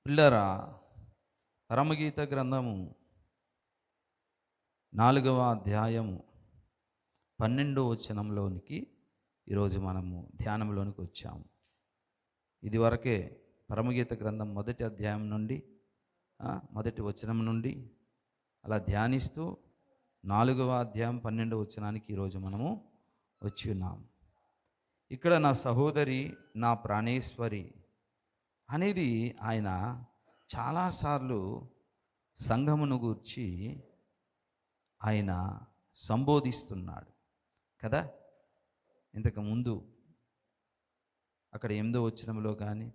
పిల్లరా, పరమగీత గ్రంథము 4వ అధ్యాయము 12వ వచనంలోనికి ఈరోజు మనము ధ్యానంలోనికి వచ్చాము. ఇదివరకే పరమగీత గ్రంథం మొదటి అధ్యాయం నుండి మొదటి వచనం నుండి అలా ధ్యానిస్తూ 4వ అధ్యాయం 12వ వచనానికి ఈరోజు మనము వచ్చి ఉన్నాము. ఇక్కడ నా సహోదరి, నా ప్రాణేశ్వరి అనేది ఆయన చాలాసార్లు సంఘమును గూర్చి ఆయన సంబోధిస్తున్నాడు కదా. ఇంతకుముందు అక్కడ 8వ వచనంలో కానీ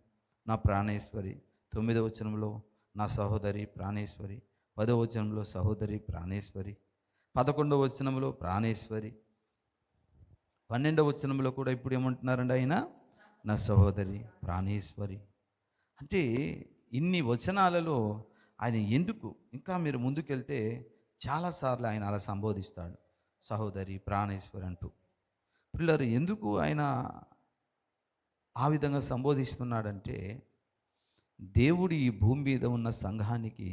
నా ప్రాణేశ్వరి, 9వ వచనంలో నా సహోదరి ప్రాణేశ్వరి, 10వ వచనంలో సహోదరి ప్రాణేశ్వరి, 11వ వచనంలో ప్రాణేశ్వరి, 12వ వచనంలో కూడా ఇప్పుడు ఏమంటున్నారండి ఆయన నా సహోదరి ప్రాణేశ్వరి. అంటే ఇన్ని వచనాలలో ఆయన ఎందుకు, ఇంకా మీరు ముందుకెళ్తే చాలాసార్లు ఆయన అలా సంబోధిస్తాడు, సహోదరి ప్రాణేశ్వరి అంటూ. పిల్లలు, ఎందుకు ఆయన ఆ విధంగా సంబోధిస్తున్నాడంటే, దేవుడు ఈ భూమి మీద ఉన్న సంఘానికి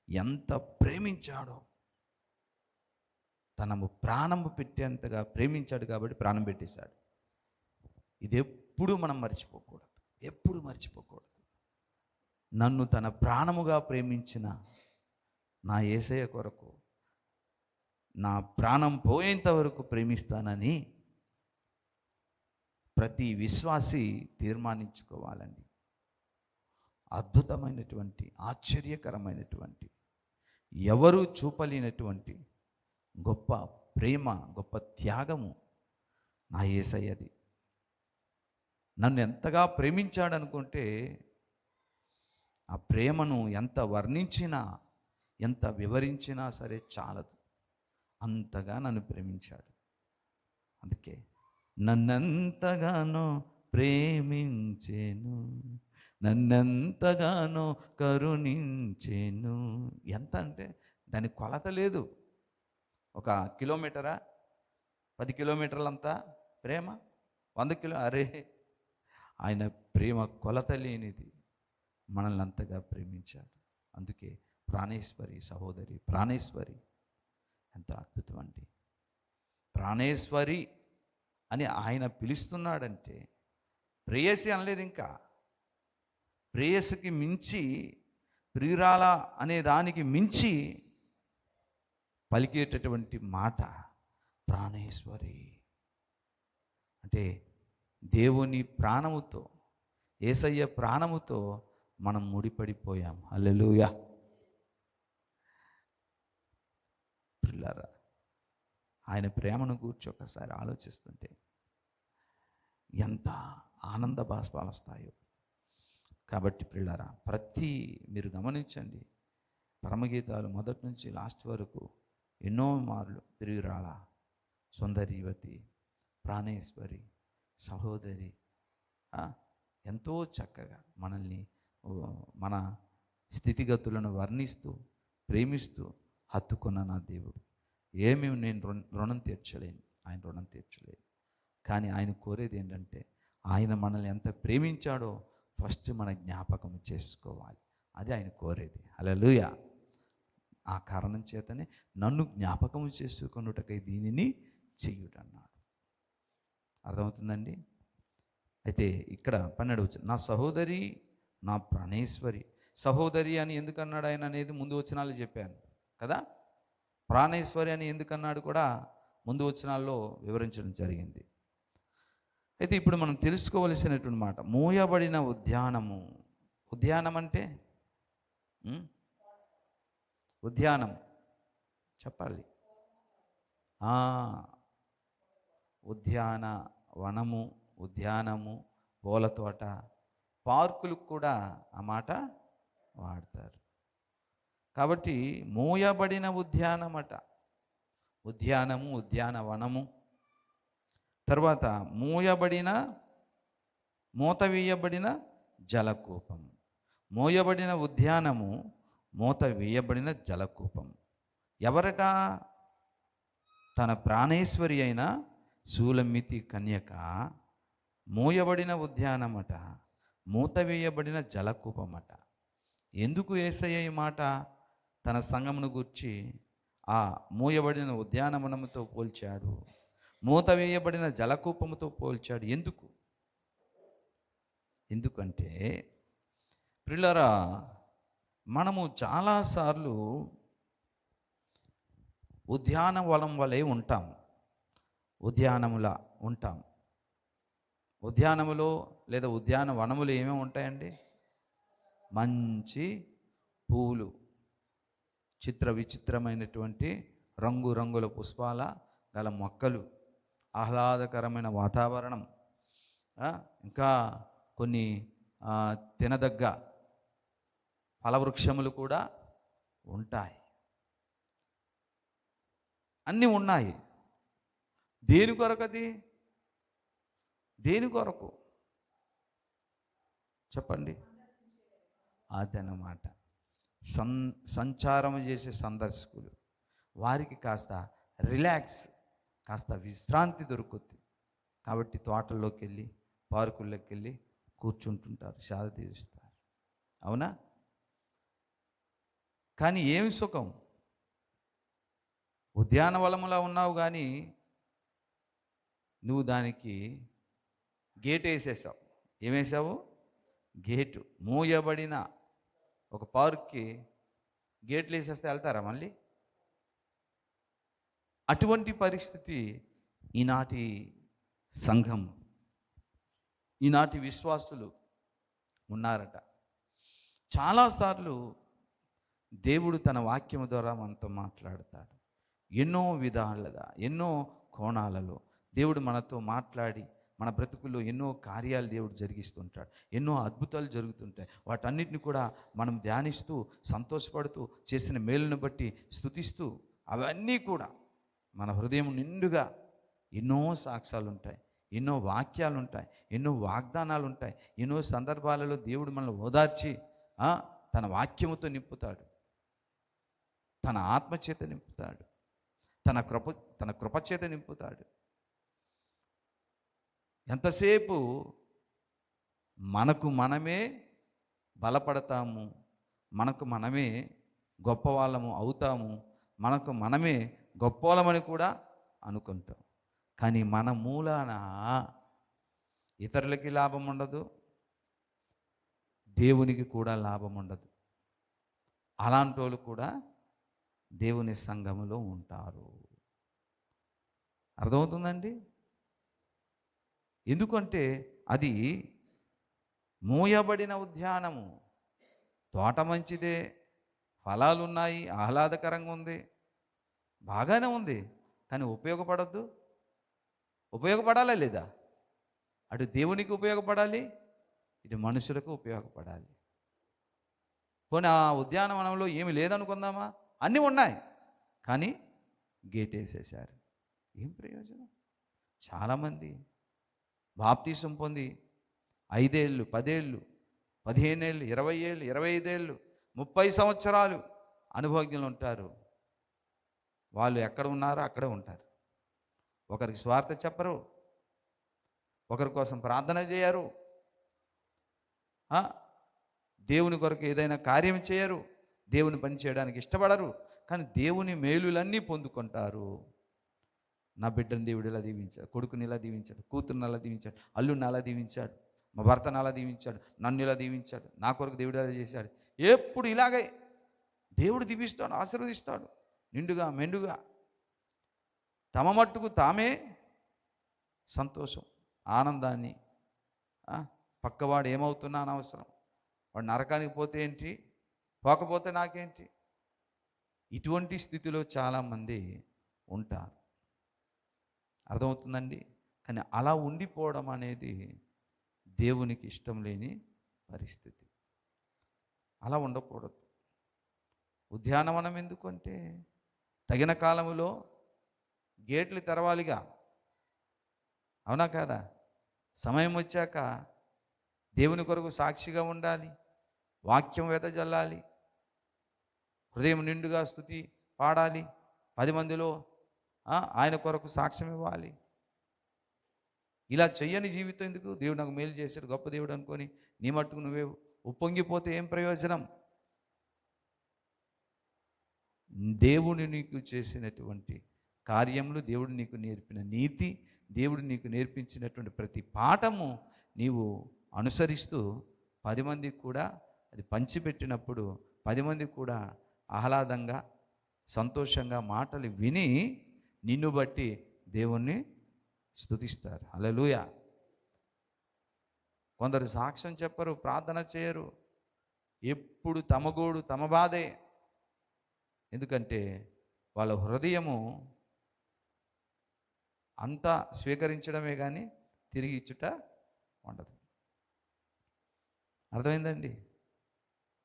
ఎంత ప్రేమించాడో, తనము ప్రాణము పెట్టేంతగా ప్రేమించాడు కాబట్టి ప్రాణం పెట్టేశాడు. ఇది ఎప్పుడు మనం మర్చిపోకూడదు, ఎప్పుడు మర్చిపోకూడదు. నన్ను తన ప్రాణముగా ప్రేమించిన నా యేసయ్య కొరకు నా ప్రాణం పోయేంత వరకు ప్రేమిస్తానని ప్రతి విశ్వాసి తీర్మానించుకోవాలండి. అద్భుతమైనటువంటి, ఆశ్చర్యకరమైనటువంటి, ఎవరు చూపలేనటువంటి గొప్ప ప్రేమ, గొప్ప త్యాగము నా యేసయ్యది. నన్ను ఎంతగా ప్రేమించాడనుకుంటే, ఆ ప్రేమను ఎంత వర్ణించినా, ఎంత వివరించినా సరే చాలదు. అంతగా నన్ను ప్రేమించాడు. అందుకే నన్నెంతగానో ప్రేమించెను, నన్నెంతగానో కరుణించెను. ఎంత అంటే దానికి కొలత లేదు. 1 కిలోమీటరా, 10 కిలోమీటర్లంతా ప్రేమ, 100 కిలో, అరే ఆయన ప్రేమ కొలత లేనిది. మనల్ని అంతగా ప్రేమించాడు. అందుకే ప్రాణేశ్వరి, సహోదరి ప్రాణేశ్వరి ఎంత అద్భుతం అండి. ప్రాణేశ్వరి అని ఆయన పిలుస్తున్నాడంటే, ప్రేయసి అనలేదు, ఇంకా ప్రేయసికి మించి, ప్రియురాల అనే దానికి మించి పలికేటటువంటి మాట ప్రాణేశ్వరి. అంటే దేవుని ప్రాణముతో, యేసయ్య ప్రాణముతో మనం ముడిపడిపోయాం. హల్లెలూయా. పిల్లరా, ఆయన ప్రేమను గూర్చి ఒకసారి ఆలోచిస్తుంటే ఎంత ఆనంద బాష్పాలు వస్తాయో. కాబట్టి పిల్లరా, మీరు గమనించండి, పరమగీతాలు మొదటి నుంచి లాస్ట్ వరకు ఎన్నో మార్లు ప్రియురాల, సుందరీవతి, ప్రాణేశ్వరి, సహోదరి, ఎంతో చక్కగా మనల్ని, మన స్థితిగతులను వర్ణిస్తూ ప్రేమిస్తూ హత్తుకున్న నా దేవుడు. నేను రుణం తీర్చలేను, ఆయన రుణం తీర్చలేదు. కానీ ఆయన కోరేది ఏంటంటే, ఆయన మనల్ని ఎంత ప్రేమించాడో ఫస్ట్ మన జ్ఞాపకం చేసుకోవాలి. అది ఆయన కోరేది. హల్లెలూయా. ఆ కారణం చేతనే నన్ను జ్ఞాపకం చేసుకొనుటకై దీనిని చెయ్యుడన్నాడు. అర్థమవుతుందండి. అయితే ఇక్కడ 12 నా సహోదరి, నా ప్రాణేశ్వరి. సహోదరి అని ఎందుకన్నాడు ఆయన అనేది ముందు వచనాలు చెప్పాను కదా. ప్రాణేశ్వరి అని ఎందుకన్నాడు కూడా ముందు వచనాల్లో వివరించడం జరిగింది. అయితే ఇప్పుడు మనం తెలుసుకోవలసినటువంటి మాట, మూయబడిన ఉద్యానము. ఉద్యానం అంటే ఉద్యానం చెప్పాలి. ఉద్యాన వనము, ఉద్యానము, పూల తోట, పార్కులకు కూడా ఆ మాట వాడతారు. కాబట్టి మూయబడిన ఉద్యానమట, ఉద్యానము, ఉద్యానవనము. తర్వాత మూత వేయబడిన జలకూపము. మోయబడిన ఉద్యానము, మూత వేయబడిన జలకూపము. ఎవరట? తన ప్రాణేశ్వరి అయిన శూలమితి కన్యక మోయబడిన ఉద్యానమట, మూత వేయబడిన జలకూపమట. ఎందుకు యేసయ్య ఈ మాట తన సంఘమును గూర్చి ఆ మూయబడిన ఉద్యానవనముతో పోల్చాడు, మూత వేయబడిన జలకూపముతో పోల్చాడు? ఎందుకంటే ప్రియులారా, మనము చాలాసార్లు ఉద్యానవనం వలె ఉంటాం, ఉద్యానములా ఉంటాం. ఉద్యానములో లేదా ఉద్యానవనములు ఏమేమి ఉంటాయండి? మంచి పూలు, చిత్ర విచిత్రమైనటువంటి రంగురంగుల పుష్పాల గల మొక్కలు, ఆహ్లాదకరమైన వాతావరణం, ఇంకా కొన్ని తినదగ్గ ఫలవృక్షములు కూడా ఉంటాయి. అన్నీ ఉన్నాయి. దేని కొరకు అది? దేని కొరకు చెప్పండి? అదన్నమాట. సంచారం చేసే సందర్శకులు, వారికి కాస్త రిలాక్స్, కాస్త విశ్రాంతి దొరుకుతుంది కాబట్టి తోటల్లోకి వెళ్ళి, పార్కుల్లోకి వెళ్ళి కూర్చుంటుంటారు, సేద తీరుస్తారు. అవునా? కానీ ఏమి సుఖం? ఉద్యానవనములా ఉన్నావు కానీ నువ్వు దానికి గేట్ వేసేసావు. ఏమేసావు? గేటు. మూయబడిన ఒక పార్క్కి గేట్లు వేసేస్తే వెళ్తారా మళ్ళీ? అటువంటి పరిస్థితి ఈనాటి సంఘం, ఈనాటి విశ్వాసులు ఉన్నారట. చాలాసార్లు దేవుడు తన వాక్యం ద్వారా మనతో మాట్లాడతాడు. ఎన్నో విధాలుగా, ఎన్నో కోణాలలో దేవుడు మనతో మాట్లాడి మన బ్రతుకుల్లో ఎన్నో కార్యాలు దేవుడు జరిగిస్తుంటాడు, ఎన్నో అద్భుతాలు జరుగుతుంటాయి. వాటన్నిటిని కూడా మనం ధ్యానిస్తూ, సంతోషపడుతూ, చేసిన మేలును బట్టి స్తుతిస్తూ, అవన్నీ కూడా మన హృదయం నిండుగా ఎన్నో సాక్ష్యాలు ఉంటాయి, ఎన్నో వాక్యాలు ఉంటాయి, ఎన్నో వాగ్దానాలు ఉంటాయి. ఎన్నో సందర్భాలలో దేవుడు మనల్ని ఓదార్చి తన వాక్యముతో నింపుతాడు, తన ఆత్మచేత నింపుతాడు, తన కృపచేత నింపుతాడు. ఎంతసేపు మనకు మనమే బలపడతాము, మనకు మనమే గొప్పవాళ్ళము అవుతాము, మనకు మనమే గొప్పవాళ్ళమని కూడా అనుకుంటాం. కానీ మన మూలాన ఇతరులకి లాభం ఉండదు, దేవునికి కూడా లాభం ఉండదు. అలాంటి వాళ్ళు కూడా దేవుని సంఘములో ఉంటారు. అర్థమవుతుందండి? ఎందుకంటే అది మూయబడిన ఉద్యానము. తోట మంచిదే, ఫలాలు ఉన్నాయి, ఆహ్లాదకరంగా ఉంది, బాగానే ఉంది. కానీ ఉపయోగపడద్దు? ఉపయోగపడాలా లేదా? అటు దేవునికి ఉపయోగపడాలి, ఇటు మనుషులకు ఉపయోగపడాలి. పోనీ ఆ ఉద్యానవనంలో ఏమి లేదనుకుందామా? అన్నీ ఉన్నాయి, కానీ గేట్ వేసేసారు. ఏం ప్రయోజనం? చాలామంది బాప్తీసం పొంది 5 ఏళ్ళు, 10 ఏళ్ళు, 15 ఏళ్ళు, 20 ఏళ్ళు, 25 ఏళ్ళు, 30 సంవత్సరాలు అనుభవజ్ఞులు ఉంటారు. వాళ్ళు ఎక్కడ ఉన్నారో అక్కడే ఉంటారు. ఒకరికి స్వార్థ చెప్పరు, ఒకరి కోసం ప్రార్థన చేయరు, దేవుని కొరకు ఏదైనా కార్యం చేయరు, దేవుని పని చేయడానికి ఇష్టపడరు. కానీ దేవుని మేలులన్నీ పొందుకుంటారు. నా బిడ్డను దేవుడు ఇలా దీవించాడు, కొడుకుని ఇలా దీవించాడు, కూతురుని అలా దీవించాడు, అల్లుడిని అలా దీవించాడు, మా భర్తను అలా దీవించాడు, నన్ను ఇలా దీవించాడు, నా కొరకు దేవుడు అలా చేశాడు. ఎప్పుడు ఇలాగే దేవుడు దీవిస్తాడు, ఆశీర్వదిస్తాడు నిండుగా మెండుగా. తమ మట్టుకు తామే సంతోషం, ఆనందాన్ని, పక్కవాడు ఏమవుతున్నా అనవసరం, వాడు నరకానికి పోతే ఏంటి, పోకపోతే నాకేంటి, ఇటువంటి స్థితిలో చాలామంది ఉంటారు. అర్థమవుతుందండి? కానీ అలా ఉండిపోవడం అనేది దేవునికి ఇష్టం లేని పరిస్థితి. అలా ఉండకూడదు. ఉద్యానవనం ఎందుకంటే తగిన కాలములో గేట్లు తెరవాలిగా, అవునా కాదా? సమయం వచ్చాక దేవుని కొరకు సాక్షిగా ఉండాలి, వాక్యం వెదజల్లాలి, హృదయం నిండుగా స్తుతి పాడాలి, 10 మందిలో ఆయన కొరకు సాక్ష్యం ఇవ్వాలి. ఇలా చెయ్యని జీవితం ఎందుకు? దేవుడు నాకు మేలు చేశాడు, గొప్ప దేవుడు అనుకొని నీ మట్టుకు నువ్వే ఉప్పొంగిపోతే ఏం ప్రయోజనం? దేవుడు నీకు చేసినటువంటి కార్యములు, దేవుడు నీకు నేర్పిన నీతి, దేవుడు నీకు నేర్పించినటువంటి ప్రతి పాఠము నీవు అనుసరిస్తూ 10 మందికి కూడా అది పంచిపెట్టినప్పుడు 10 మంది కూడా ఆహ్లాదంగా సంతోషంగా మాటలు విని నిన్ను బట్టి దేవుణ్ణి స్తుతిస్తారు. హల్లెలూయా. కొందరు సాక్ష్యం చెప్పరు, ప్రార్థన చేయరు, ఎప్పుడు తమ గోడు తమ బాధే. ఎందుకంటే వాళ్ళ హృదయము అంతా స్వీకరించడమే కానీ తిరిగి ఇచ్చుట ఉండదు. అర్థమైందండి?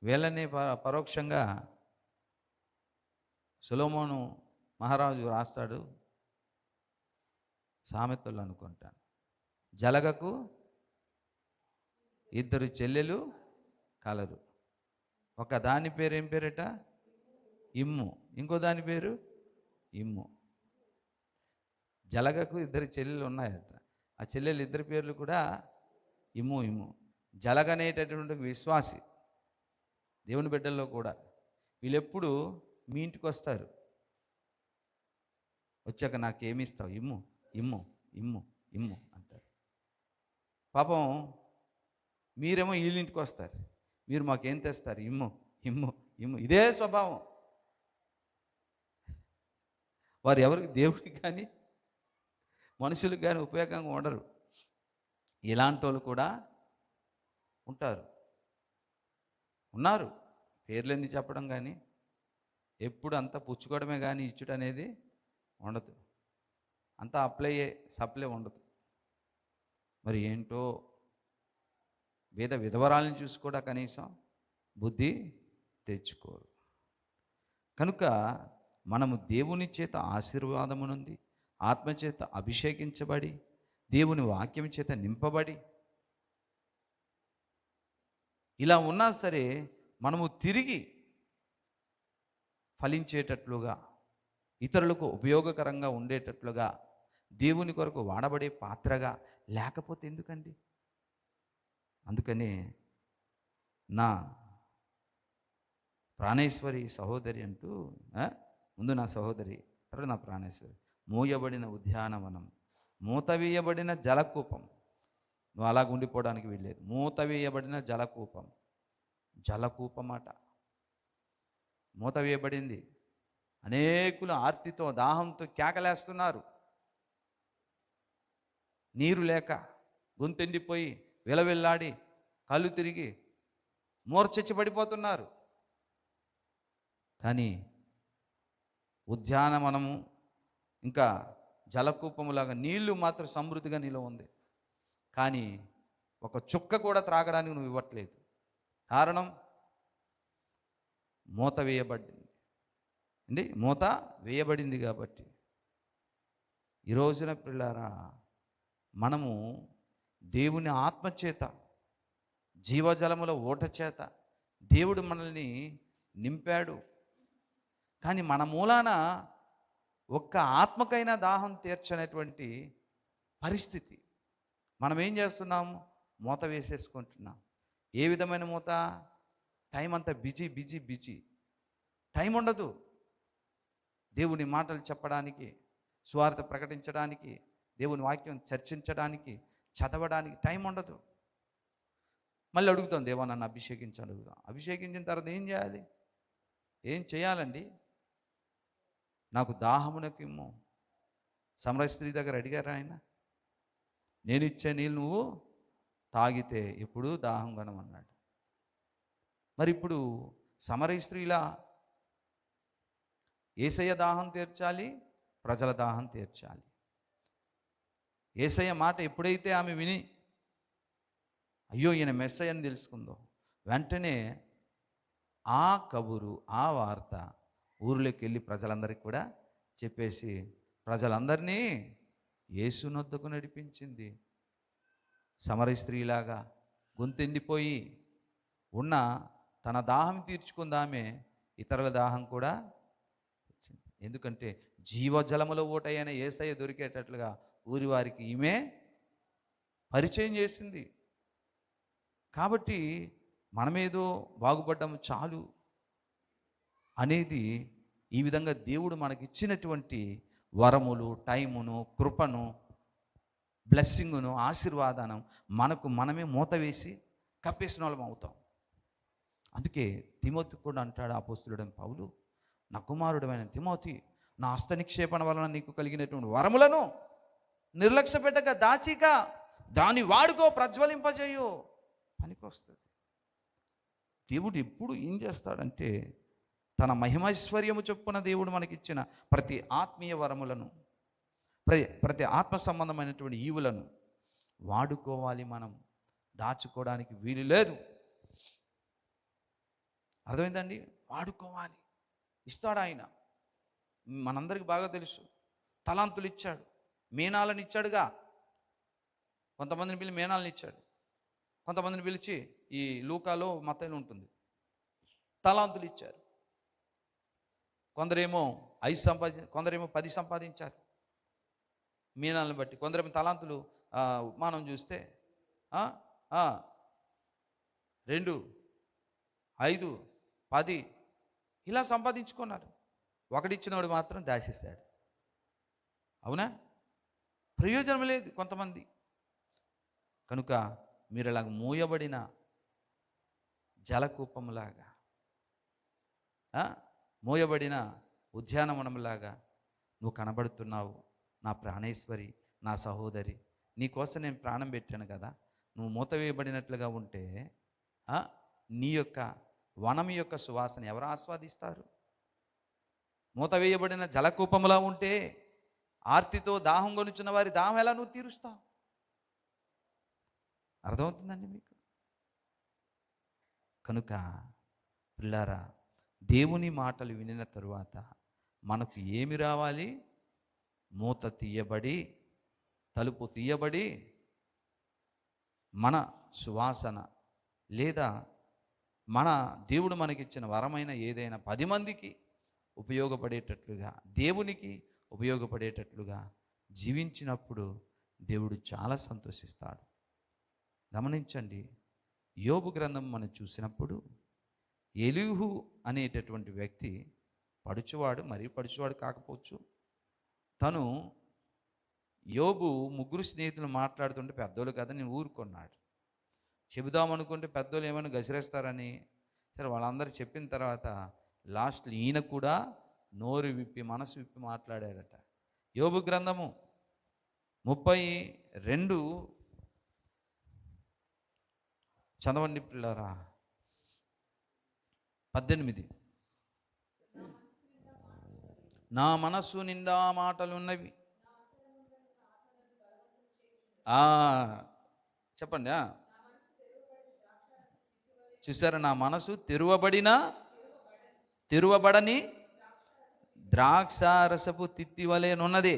వీళ్ళని పరోక్షంగా సొలొమోను మహారాజు రాస్తాడు, సామెతలు అనుకుంటాను. జలగకు 2 చెల్లెలు కలరు. ఒక దాని పేరు ఏం పేరట? ఇమ్ము. ఇంకో దాని పేరు ఇమ్ము. జలగకు 2 చెల్లెలు ఉన్నాయట. ఆ చెల్లెలు 2 పేర్లు కూడా ఇమ్ము. ఇమ్ము. జలగ అనేటటువంటి విశ్వాసి, దేవుని బిడ్డల్లో కూడా. వీళ్ళెప్పుడు మీ ఇంటికి వస్తారు, వచ్చాక నాకేమి ఇస్తావు? ఇమ్ము ఇమ్ము ఇమ్ము ఇమ్ము అంటారు. పాపం మీరేమో వీళ్ళింటికి వస్తారు, మీరు మాకేం తెస్తారు? ఇమ్ము ఇమ్ము ఇమ్ము. ఇదే స్వభావం. వారు ఎవరికి, దేవుడికి కానీ మనుషులకు కానీ ఉపయోగంగా ఉండరు. ఇలాంటి వాళ్ళు కూడా ఉన్నారు. పేర్లు ఎందుకు చెప్పడం కానీ, ఎప్పుడు అంతా పుచ్చుకోవడమే కానీ ఇచ్చుడు అనేది ఉండదు. అంతా సప్లై ఉండదు. మరి ఏంటో విధవరాలను చూసి కూడా కనీసం బుద్ధి తెచ్చుకోరు. కనుక మనము దేవుని చేత ఆశీర్వాదమునుంది, ఆత్మచేత అభిషేకించబడి, దేవుని వాక్యం చేత నింపబడి ఇలా ఉన్నా సరే మనము తిరిగి ఫలించేటట్లుగా, ఇతరులకు ఉపయోగకరంగా ఉండేటట్లుగా, దేవుని కొరకు వాడబడే పాత్రగా లేకపోతే ఎందుకండి? అందుకనే నా ప్రాణేశ్వరి సహోదరి అంటూ, ముందు నా సహోదరి, తర్వాత నా ప్రాణేశ్వరి. మూయబడిన ఉద్యానవనం, మూత వేయబడిన జలకూపం. నువ్వు అలాగ ఉండిపోవడానికి వీల్లేదు. మూత వేయబడిన జలకూపమాట. మూత వేయబడింది. అనేకులు ఆర్తితో దాహంతో కేకలేస్తున్నారు. నీరు లేక గొంతెండిపోయి విలవిల్లాడి కళ్ళు తిరిగి మూర్ఛించి పడిపోతున్నారు. కానీ ఉద్యానవనము ఇంకా జలకూపములాగా నీళ్లు మాత్రం సమృద్ధిగా నిలవ ఉంది. కానీ ఒక చుక్క కూడా త్రాగడానికి నువ్వు ఇవ్వట్లేదు. కారణం మూత వేయబడింది కాబట్టి. ఈ రోజున పిల్లారా, మనము దేవుని ఆత్మచేత, జీవజలముల ఓట చేత దేవుడు మనల్ని నింపాడు. కానీ మన మూలాన ఒక్క ఆత్మకైనా దాహం తీర్చనటువంటి పరిస్థితి. మనం ఏం చేస్తున్నాము? మూత వేసేసుకుంటున్నాం. ఏ విధమైన మూత? టైం అంతా బిజీ. టైం ఉండదు దేవుని మాటలు చెప్పడానికి, సువార్త ప్రకటించడానికి, దేవుని వాక్యం చర్చించడానికి, చదవడానికి టైం ఉండదు. మళ్ళీ అడుగుతాం, దేవా నన్ను అభిషేకించని అడుగుతాం. అభిషేకించిన తర్వాత ఏం చేయాలి? ఏం చేయాలండి? నాకు దాహమునకు ఇమ్ము. సమరయ స్త్రీ దగ్గర అడిగారు ఆయన, నేను ఇచ్చే నీళ్ళు నువ్వు తాగితే ఇప్పుడు దాహం గణమన్నాడు. మరి ఇప్పుడు సమరయ స్త్రీలా యేసయ్య దాహం తీర్చాలి, ప్రజల దాహం తీర్చాలి. యేసయ్య మాట ఎప్పుడైతే ఆమె విని అయ్యో ఈయన మెస్సయ్య అని తెలుసుకుందో, వెంటనే ఆ కబురు, ఆ వార్త ఊరిలోకి వెళ్ళి ప్రజలందరికీ కూడా చెప్పేసి ప్రజలందరినీ యేసునొద్దకు నడిపించింది. సమరయ స్త్రీలాగా గొంతెండిపోయి ఉన్న తన దాహం తీర్చుకుందామే ఇతరుల దాహం కూడా వచ్చింది. ఎందుకంటే జీవజలముల ఊటైన యేసయ్య దొరికేటట్లుగా ఊరి వారికి ఈమె పరిచయం చేసింది. కాబట్టి మనమేదో బాగుపడ్డాము చాలు అనేది ఈ విధంగా దేవుడు మనకిచ్చినటువంటి వరములు, టైమును, కృపను, బ్లెస్సింగును, ఆశీర్వాదానం మనకు మనమే మూత వేసి కప్పేసిన వాళ్ళం అవుతాం. అందుకే తిమోతి కూడా అంటాడు అపోస్తలుడైన పౌలు, నా కుమారుడమైన తిమోతి, నా హస్త నిక్షేపణ వలన నీకు కలిగినటువంటి వరములను నిర్లక్ష్య పెట్టక దాచిక దాన్ని వాడుకో, ప్రజ్వలింపజేయు, పనికొస్తుంది. దేవుడు ఎప్పుడు ఏం చేస్తాడంటే తన మహిమైశ్వర్యము చొప్పున దేవుడు మనకిచ్చిన ప్రతి ఆత్మీయ వరములను, ప్రతి ఆత్మ సంబంధమైనటువంటి ఈవులను వాడుకోవాలి. మనం దాచుకోవడానికి వీలు లేదు. అర్థమైందండి? వాడుకోవాలి. ఇస్తాడు ఆయన. మనందరికీ బాగా తెలుసు. తలాంతులు ఇచ్చాడు, మీనాలను ఇచ్చాడుగా. కొంతమందిని పిలిచి మీనాలను ఇచ్చాడు, కొంతమందిని పిలిచి ఈ లూకాలో మత్తయిలో ఉంటుంది తలాంతులు ఇచ్చారు. కొందరేమో 5 కొందరేమో 10 సంపాదించారు మీనాలను బట్టి. కొందరేమో తలాంతులు మనం చూస్తే 2, 5, 10 ఇలా సంపాదించుకున్నారు. ఒకడిచ్చినవాడు మాత్రం దాచేశాడు. అవునా? ప్రయోజనం లేదు కొంతమంది. కనుక మీరు ఇలాగ మూయబడిన జలకూపంలాగా, మోయబడిన ఉద్యానవనంలాగా నువ్వు కనబడుతున్నావు. నా ప్రాణేశ్వరి, నా సహోదరి, నీకోసం నేను ప్రాణం పెట్టాను కదా. నువ్వు మూత వేయబడినట్లుగా ఉంటే నీ యొక్క వనం యొక్క సువాసన ఎవరు ఆస్వాదిస్తారు? మూత వేయబడిన జలకూపంలా ఉంటే ఆర్తితో దాహం కొనుచున్న వారి దాహం ఎలా నువ్వు తీరుస్తావు? అర్థమవుతుందండి మీకు? కనుక పిల్లారా, దేవుని మాటలు వినిన తరువాత మనకు ఏమి రావాలి? మూత తీయబడి, తలుపు తీయబడి, మన సువాసన లేదా మన దేవుడు మనకిచ్చిన వరమైన ఏదైనా 10 మందికి ఉపయోగపడేటట్లుగా, దేవునికి ఉపయోగపడేటట్లుగా జీవించినప్పుడు దేవుడు చాలా సంతోషిస్తాడు. గమనించండి, యోబు గ్రంథం మనం చూసినప్పుడు ఎలీహు అనేటటువంటి వ్యక్తి పడుచువాడు, మరీ పడుచువాడు కాకపోవచ్చు. తను యోబు 3 స్నేహితులు మాట్లాడుతుంటే పెద్దోళ్ళు కదా నేను ఊరుకున్నాడు. చెబుదామనుకుంటే పెద్దోళ్ళు ఏమైనా గసిరేస్తారని. సరే వాళ్ళందరూ చెప్పిన తర్వాత లాస్ట్లో ఈయన కూడా నోరు విప్పి, మనసు విప్పి మాట్లాడాడట. యోబు గ్రంథము 32 చదవండి పిల్లరా. 18 నా మనస్సు నిండా మాటలున్నవి. చెప్పండి. చూసారా? నా మనసు తెరువబడని ద్రాక్షారసపు తిత్తి వలెనున్నది,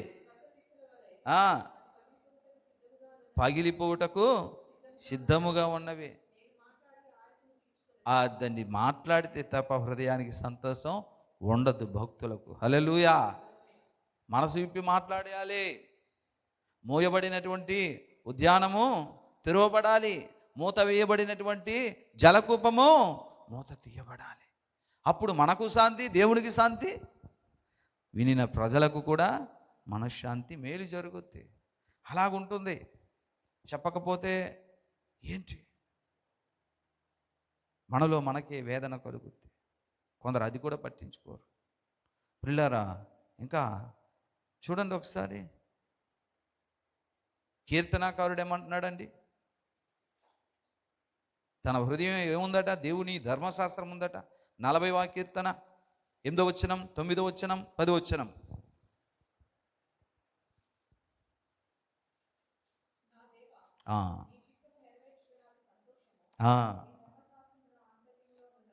పగిలిపోవుటకు సిద్ధముగా ఉన్నవి. దాన్ని మాట్లాడితే తప్ప హృదయానికి సంతోషం ఉండదు భక్తులకు. హల్లెలూయా! మనసు విప్పి మాట్లాడాలి. మోయబడినటువంటి ఉద్యానము తెరవబడాలి. మూత వేయబడినటువంటి జలకూపము మూత తీయబడాలి. అప్పుడు మనకు శాంతి, దేవునికి శాంతి, వినిన ప్రజలకు కూడా మనశ్శాంతి, మేలు జరుగుద్ది. అలాగుంటుంది. చెప్పకపోతే ఏంటి? మనలో మనకే వేదన కలుగుద్ది. కొందరు అది కూడా పట్టించుకోరు. ప్రియులారా, ఇంకా చూడండి ఒకసారి, కీర్తనాకారుడు ఏమంటున్నాడండి? తన హృదయం ఏముందట? దేవుని ధర్మశాస్త్రం ఉందట. 40వ కీర్తన 8వ వచనం, 9వ వచనం, 10వ వచనం.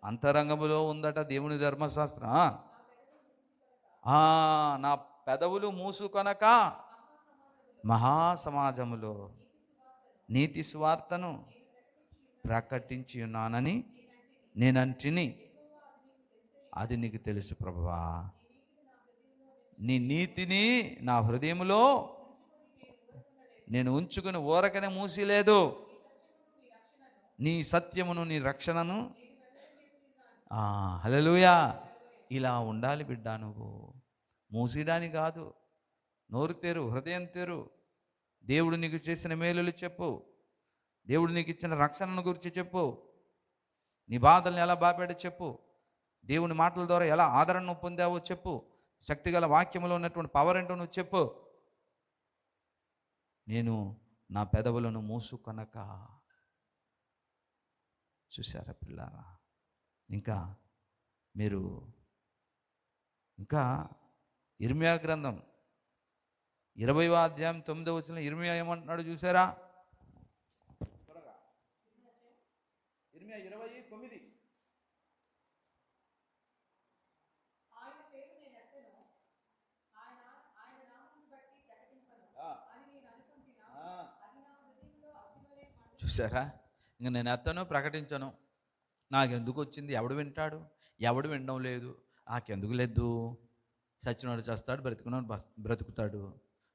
అంతరంగములో ఉందట దేవుని ధర్మశాస్త్రం. నా పెదవులు మూసుకొనక మహాసమాజములో నీతి సువార్తను ప్రకటించి ఉన్నానని నేనంటిని. అది నీకు తెలుసు ప్రభువా. నీ నీతిని నా హృదయములో నేను ఉంచుకుని ఊరకనే మూసిలేదు. నీ సత్యమును, నీ రక్షణను. హల్లెలూయా! ఇలా ఉండాలి బిడ్డ. నువ్వు మూసేయడానికి కాదు, నోరు తెరు, హృదయం తెరు. దేవుడు నీకు చేసిన మేలులు చెప్పు, దేవుడు నీకు ఇచ్చిన రక్షణను గురించి చెప్పు, నీ బాధల్ని ఎలా బాపాడో చెప్పు, దేవుని మాటల ద్వారా ఎలా ఆదరణ పొందావో చెప్పు, శక్తిగల వాక్యంలో ఉన్నటువంటి పవర్ ఏంటో నువ్వు చెప్పు. నేను నా పెదవులను మూసుకొనక. చూసారా పిల్లారా? ఇంకా ఇర్మియా గ్రంథం 20వ అధ్యాయం 9వ వచనం ఇర్మియా ఏమంటున్నాడు చూసారా? ఇర్మియా 20:9. చూసారా? ఇంక నేను ఎత్తను, ప్రకటించను. నాకెందుకు వచ్చింది? ఎవడు వింటాడు? ఎవడు వినడం లేదు. నాకెందుకు లేదు? చచ్చినాడు చేస్తాడు, బ్రతుకున్నాడు బ్రతుకుతాడు.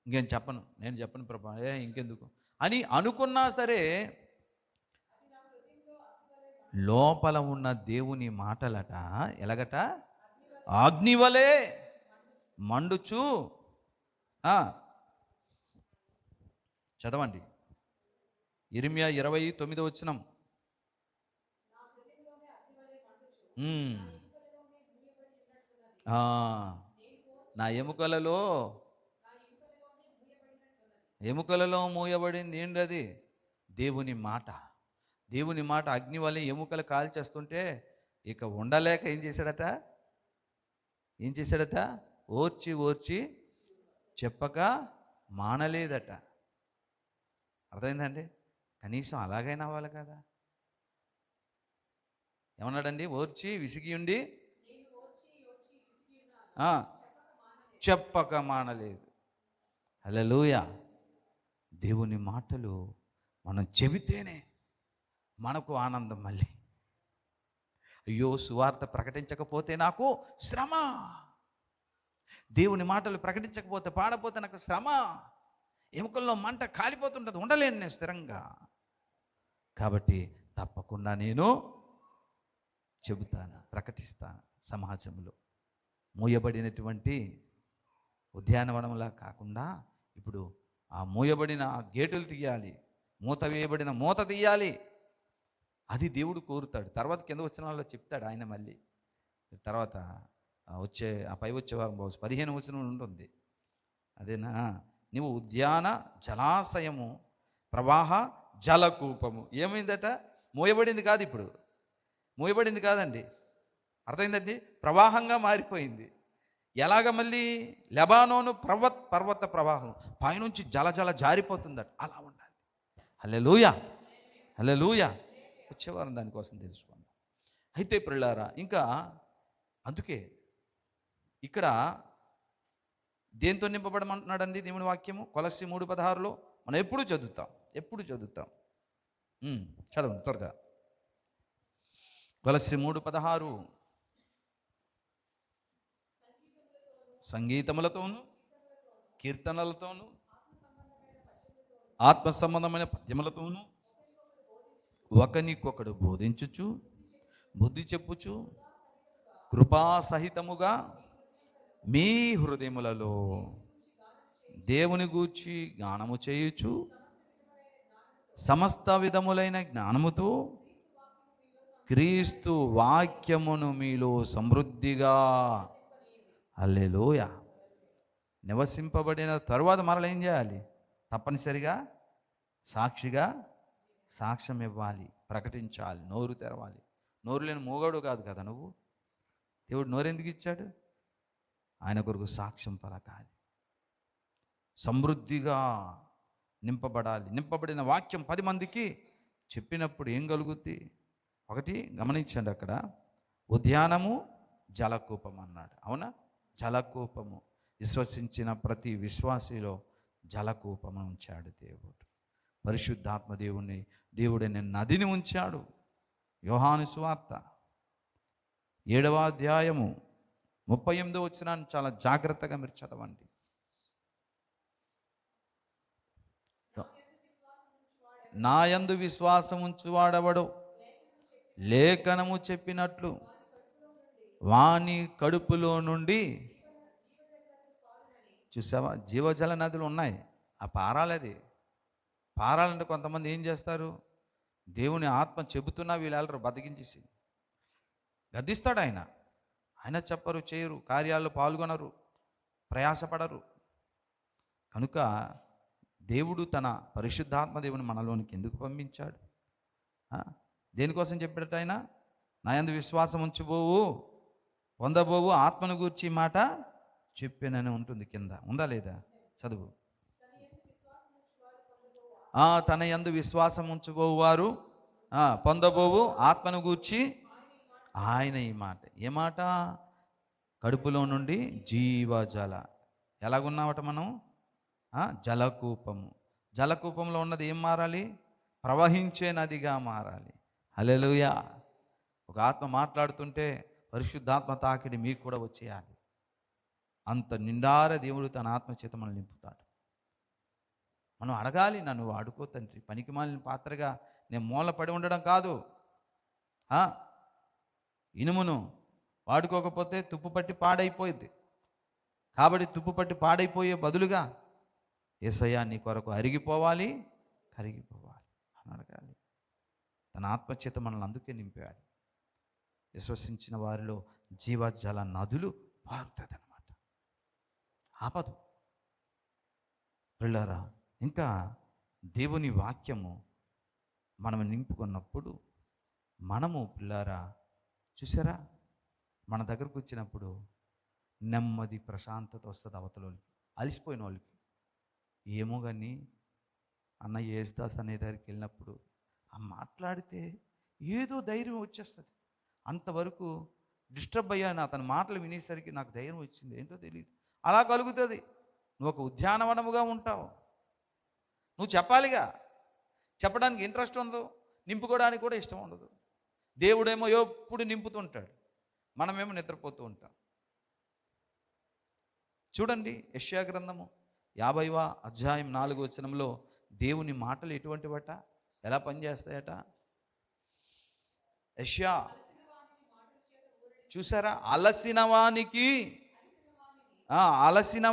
ఇంకేం చెప్పను, నేను చెప్పను ప్రభా, ఇంకెందుకు అని అనుకున్నా సరే లోపల ఉన్న దేవుని మాటలట ఎలాగట? అగ్నివలే మండుచు. చదవండి ఇర్మియా 20:9 వచనం. నా ఎముకలలో మూయబడింది ఏంటది? దేవుని మాట. దేవుని మాట అగ్ని వల్ల ఎముకలు కాల్చేస్తుంటే ఇక ఉండలేక ఏం చేశాడట? ఓర్చి చెప్పక మానలేదట. అర్థమైందండి? కనీసం అలాగైనా అవ్వాలి కదా. ఏమన్నాడండి? ఓర్చి విసిగి ఉండి చెప్పక మానలేదు. హల్లెలూయా. దేవుని మాటలు మనం చెబితేనే మనకు ఆనందం. మళ్ళీ అయ్యో సువార్త ప్రకటించకపోతే నాకు శ్రమ, దేవుని మాటలు ప్రకటించకపోతే పాడపోతే నాకు శ్రమ, ఎముకల్లో మంట కాలిపోతుంటుంది, ఉండలేను నేను స్థిరంగా. కాబట్టి తప్పకుండా నేను చెబుతాను, ప్రకటిస్తాను. సమాజంలో మూయబడినటువంటి ఉద్యానవనంలా కాకుండా ఇప్పుడు ఆ మూయబడిన ఆ గేటులు తీయాలి, మూత వేయబడిన మూత తీయాలి. అది దేవుడు కోరుతాడు. తర్వాత కింద వచ్చిన వాళ్ళు చెప్తాడు ఆయన. మళ్ళీ తర్వాత పై వచ్చే వారం 15 వచనం ఉంటుంది. అదేనా? నువ్వు ఉద్యాన జలాశయము, ప్రవాహ జలకూపము. ఏమైందట? మూయబడింది కాదు, ఇప్పుడు మూయబడింది కాదండి. అర్థమైందండి? ప్రవాహంగా మారిపోయింది. ఎలాగ? మళ్ళీ లెబానోను పర్వత ప్రవాహం పైనుంచి జల జారిపోతుందట. అలా ఉండాలి. హల్లెలూయా, హల్లెలూయా. వచ్చేవారం దానికోసం తెలుసుకుందాం. అయితే ప్రియులారా, ఇంకా అందుకే ఇక్కడ దేంతో నింపబడమంటున్నాడండి దేవుని వాక్యము? కొలస్సీ 3:16లో మనం ఎప్పుడు చదువుతాం. చదవండి త్వరగా. కొలస్సీ 3:16. సంగీతములతోనూ కీర్తనలతోనూ ఆత్మ సంబంధమైన పద్యములతోనూ ఒకనికొకడు బోధించుచు బుద్ధి చెప్పుచు కృపాసహితముగా మీ హృదయములలో దేవుని గూర్చి జ్ఞానము చేయుచు సమస్త విధములైన జ్ఞానముతో క్రీస్తు వాక్యమును మీలో సమృద్ధిగా హల్లెలూయా నివసింపబడిన తరువాత మరల ఏం చేయాలి? తప్పనిసరిగా సాక్ష్యం ఇవ్వాలి, ప్రకటించాలి, నోరు తెరవాలి. నోరు లేని మూగోడు కాదు కదా నువ్వు. దేవుడు నోరెందుకు ఇచ్చాడు? ఆయన కొరకు సాక్ష్యం పలకాలి, సమృద్ధిగా నింపబడాలి. నింపబడిన వాక్యం 10 మందికి చెప్పినప్పుడు ఏం కలుగుద్ది? ఒకటి గమనించండి, అక్కడ ఉద్యానము జలకూపం అన్నాడు. అవునా? జలకూపము. విశ్వసించిన ప్రతి విశ్వాసిలో జలకూపము ఉంచాడు దేవుడు. పరిశుద్ధాత్మ దేవుడిని నదిని ఉంచాడు. యోహాను సువార్త 7వ అధ్యాయము 38వ వచనాన్ని చాలా జాగ్రత్తగా మీరు చదవండి. నా యందు విశ్వాసం ఉంచువాడెవడు లేఖనము చెప్పినట్లు వాని కడుపులో నుండి, చూసావా, జీవజల నదులు ఉన్నాయి. ఆ పారాలది. పారాలంటే కొంతమంది ఏం చేస్తారు, దేవుని ఆత్మ చెబుతున్నా వీళ్ళు వెళ్ళరు, బతికించేసి గద్దిస్తాడు ఆయన. ఆయన చెప్పరు, చేయరు, కార్యాల్లో పాల్గొనరు, ప్రయాసపడరు. కనుక దేవుడు తన పరిశుద్ధాత్మ దేవుని మనలోనికి ఎందుకు పంపించాడు? దేనికోసం చెప్పాడట ఆయన? నా యందు విశ్వాసం ఉంచుబోవు, పొందబోవు ఆత్మను గూర్చి మాట చెప్పానని ఉంటుంది కింద, ఉందా లేదా? చదువు. తన యందు విశ్వాసం ఉంచుబోవు వారు పొందబోవు ఆత్మను గూర్చి ఆయన ఈ మాట. ఏ మాట? కడుపులో నుండి జీవజల. ఎలాగున్నామట మనం? జలకూపము. జలకూపంలో ఉన్నది ఏం మారాలి? ప్రవహించే నదిగా మారాలి. హల్లెలూయా. ఒక ఆత్మ మాట్లాడుతుంటే పరిశుద్ధాత్మ తాకిడి మీకు కూడా వచ్చేయాలి. అంత నిండార దేవుడు తన ఆత్మచేత మనల్ని నింపుతాడు. మనం అడగాలి, నన్ను వాడుకో తండ్రి, పనికి మాలిన పాత్రగా నేను మూలపడి ఉండడం కాదు. ఇనుమును వాడుకోకపోతే తుప్పు పట్టి పాడైపోయింది. కాబట్టి తుప్పు పట్టి పాడైపోయే బదులుగా యేసయ్యా నీ కొరకు అరిగిపోవాలి, కరిగిపోవాలి అని అడగాలి. తన ఆత్మచేత మనల్ని అందుకే నింపాడు. విశ్వసించిన వారిలో జీవజల నదులు పారుతుంది అన్నమాట. ఆపదు. పిల్లరా, ఇంకా దేవుని వాక్యము మనం నింపుకున్నప్పుడు మనము పిల్లారా చూసారా, మన దగ్గరకు వచ్చినప్పుడు నెమ్మది, ప్రశాంతత వస్తుంది అవతలోళ్ళకి. అలసిపోయిన వాళ్ళకి ఏమో కానీ అన్న యేసుదాస్ అనే దగ్గరికి వెళ్ళినప్పుడు మాట్లాడితే ఏదో ధైర్యం వచ్చేస్తుంది. అంతవరకు డిస్టర్బ్ అయ్యాను, అతని మాటలు వినేసరికి నాకు ధైర్యం వచ్చింది, ఏంటో తెలియదు. అలా కలుగుతుంది. నువ్వు ఒక ఉద్యానవనముగా ఉంటావు. నువ్వు చెప్పాలిగా, చెప్పడానికి ఇంట్రెస్ట్ ఉండదు, నింపుకోవడానికి కూడా ఇష్టం ఉండదు. దేవుడేమో ఎప్పుడు నింపుతుంటాడు, మనమేమో నిద్రపోతూ ఉంటాం. చూడండి, యెషయా గ్రంథము 50వ అధ్యాయం 4వ వచనంలో దేవుని మాటలు ఎటువంటివట, ఎలా పనిచేస్తాయట? యెషయా చూసారా, అలసిన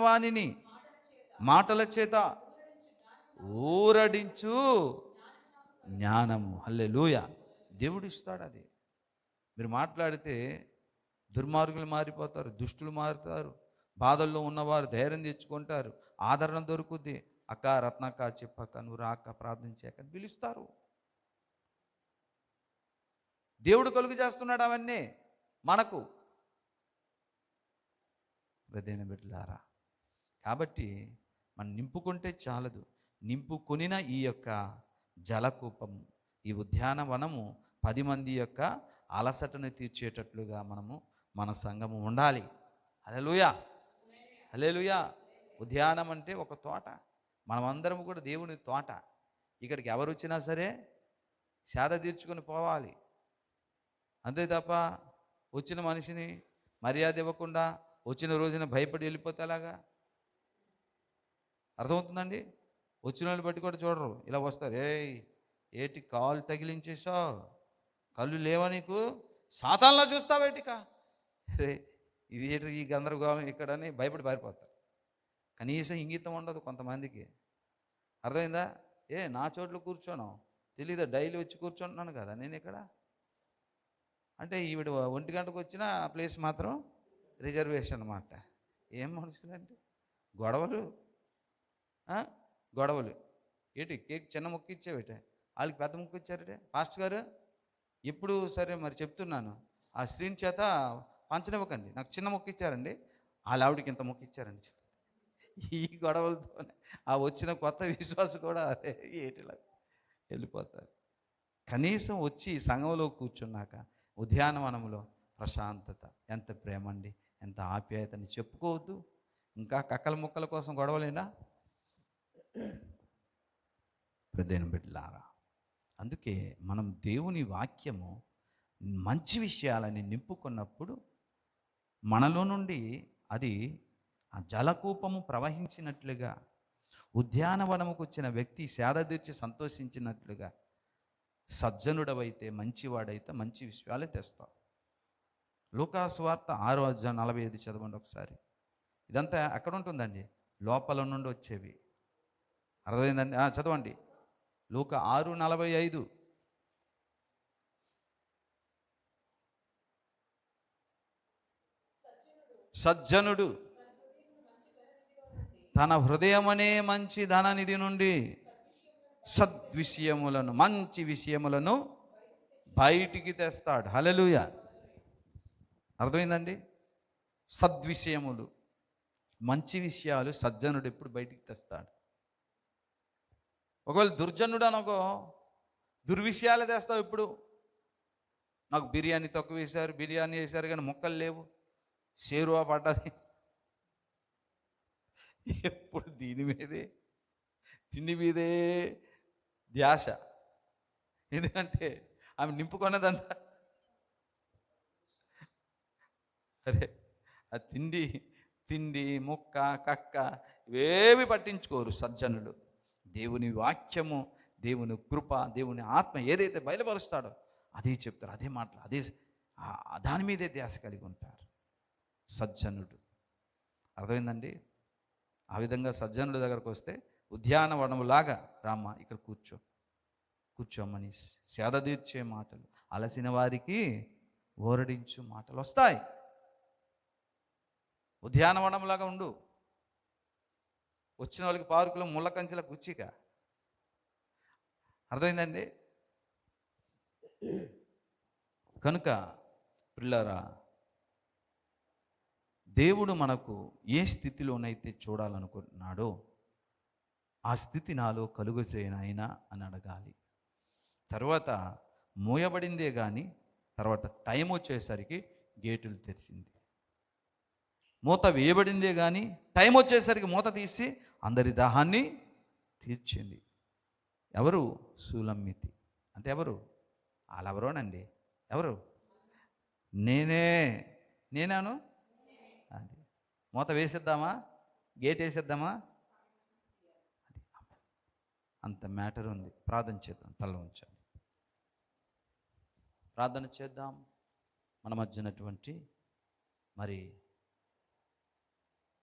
వానిని మాటల చేత ఊరడించు జ్ఞానము. హల్లెలూయా. దేవుడు ఇస్తాడు అది. మీరు మాట్లాడితే దుర్మార్గులు మారిపోతారు, దుష్టులు మారుతారు, బాధల్లో ఉన్నవారు ధైర్యం తెచ్చుకుంటారు, ఆదరణ దొరుకుద్ది. అక్క, రత్నక్క, చెప్పక్క, నువ్వు రాక ప్రార్థన చేయక పిలుస్తారు. దేవుడు కలుగు చేస్తున్నాడు అవన్నీ మనకు. హృదయ బిడ్డలారా, కాబట్టి మనం నింపుకుంటే చాలదు. నింపుకొనిన ఈ యొక్క జలకూపము, ఈ ఉద్యానవనము 10 మంది యొక్క అలసటను తీర్చేటట్లుగా మన సంఘము ఉండాలి. హల్లెలూయా, హల్లెలూయా. ఉద్యానం అంటే ఒక తోట. మనమందరం కూడా దేవుని తోట. ఇక్కడికి ఎవరు వచ్చినా సరే సేద తీర్చుకొని పోవాలి. అంతే తప్ప వచ్చిన మనిషిని మర్యాద ఇవ్వకుండా వచ్చిన రోజున భయపడి వెళ్ళిపోతే అలాగా? అర్థమవుతుందండి? వచ్చిన వాళ్ళు బట్టి కూడా చూడరు, ఇలా వస్తారు. ఏటి కాలు తగిలించేసావు, కళ్ళు లేవా నీకు, సాతాన్లా చూస్తావేటికా, రే ఇది ఏంటి ఈ గందరగోళం ఇక్కడని భయపడి పారిపోతారు. కనీసం ఇంగితం ఉండదు కొంతమందికి. అర్థమైందా? నా చోట్ల కూర్చోను, తెలీదా, డైలీ వచ్చి కూర్చుంటున్నాను కదా నేను ఇక్కడ అంటే, ఈవిడ 1 గంటకు వచ్చిన ప్లేస్ మాత్రం రిజర్వేషన్ అన్నమాట. ఏం మనుషులంటే గొడవలు. ఏంటి కేక్ చిన్న ముక్క ఇచ్చావేటే, వాళ్ళకి పెద్ద ముక్క ఇచ్చారటే. పాస్టర్ గారు ఎప్పుడు సరే మరి చెప్తున్నాను, ఆ స్త్రీని చేత పంచనివ్వకండి, నాకు చిన్న ముక్క ఇచ్చారండి, వాళ్ళ ఆవిడకి ఇంత ముక్క ఇచ్చారండి. ఈ గొడవలతోనే ఆ వచ్చిన కొత్త విశ్వాసం కూడా ఏటిలా వెళ్ళిపోతారు. కనీసం వచ్చి సంఘంలో కూర్చున్నాక ఉద్యానవనంలో ప్రశాంతత, ఎంత ప్రేమ అండి, ఎంత ఆప్యాయతని చెప్పుకోవద్దు. ఇంకా కక్కల ముక్కల కోసం గొడవలేనా? హృదయం బిడ్డలారా, అందుకే మనం దేవుని వాక్యము మంచి విషయాలని నింపుకున్నప్పుడు మనలో నుండి అది ఆ జలకూపము ప్రవహించినట్లుగా, ఉద్యానవనముకు వచ్చిన వ్యక్తి సేద తీర్చి సంతోషించినట్లుగా, సజ్జనుడవైతే మంచివాడైతే మంచి విషయాలే తెస్తావు. లూకా సువార్త 6:45 చదవండి ఒకసారి. ఇదంతా ఎక్కడ ఉంటుందండి? లోపల నుండి వచ్చేవి. అర్థమైందండి? చదవండి. లూకా 6:45. సజ్జనుడు తన హృదయమనే మంచి ధననిధి నుండి సద్విషయములను, మంచి విషయములను బయటికి తెస్తాడు. హల్లెలూయా. అర్థమైందండి? సద్విషయములు, మంచి విషయాలు సజ్జనుడు ఎప్పుడు బయటికి తెస్తాడు. ఒకవేళ దుర్జనుడు అనుకో, దుర్విషయాలే తెస్తావు. ఇప్పుడు నాకు బిర్యానీ తక్కువ వేశారు, బిర్యానీ వేశారు కానీ ముక్కలు లేవు, షేరువా పడ్డది, ఎప్పుడు దీని మీదే, తిండి మీదే ధ్యాస. ఎందుకంటే ఆమె నింపుకున్నదంతా సరే. ఆ తిండి తిండి ముక్క కక్క ఇవేవి పట్టించుకోరు సజ్జనులు. దేవుని వాక్యము, దేవుని కృప, దేవుని ఆత్మ ఏదైతే బయలుపరుస్తాడో అదే చెప్తారు, అదే మాటలు, అదే దాని మీదే ధ్యాస కలిగి ఉంటారు సజ్జనుడు. అర్థమైందండి? ఆ విధంగా సజ్జనుడి దగ్గరకు వస్తే ఉద్యానవనములాగా రామ్మ ఇక్కడ కూర్చోమని సేద తీర్చే మాటలు, అలసిన వారికి ఓరడించు మాటలు వస్తాయి. ఉద్యానవనంలాగా ఉండు. వచ్చిన వాళ్ళకి పార్కులో ముళ్ళ కంచెల గుచ్చిక. అర్థమైందండి? కనుక పిల్లరా, దేవుడు మనకు ఏ స్థితిలోనైతే చూడాలనుకుంటున్నాడో ఆ స్థితి నాలో కలుగు చేయనాయనా అని అడగాలి. తర్వాత మూయబడిందే కానీ తర్వాత టైం వచ్చేసరికి గేటులు తెరిచింది. మూత వేయబడిందే కానీ టైం వచ్చేసరికి మూత తీసి అందరి దాహాన్ని తీర్చింది. ఎవరు? సూలమ్మితి. అంటే ఎవరు? వాళ్ళెవరోనండి. ఎవరు? నేనాను. అది మూత వేసేద్దామా, గేట్ వేసేద్దామా? అది అంత మ్యాటర్ ఉంది. ప్రార్థన చేద్దాం, తల ఉంచాలి, ప్రార్థన చేద్దాం. మన మధ్యనటువంటి మరి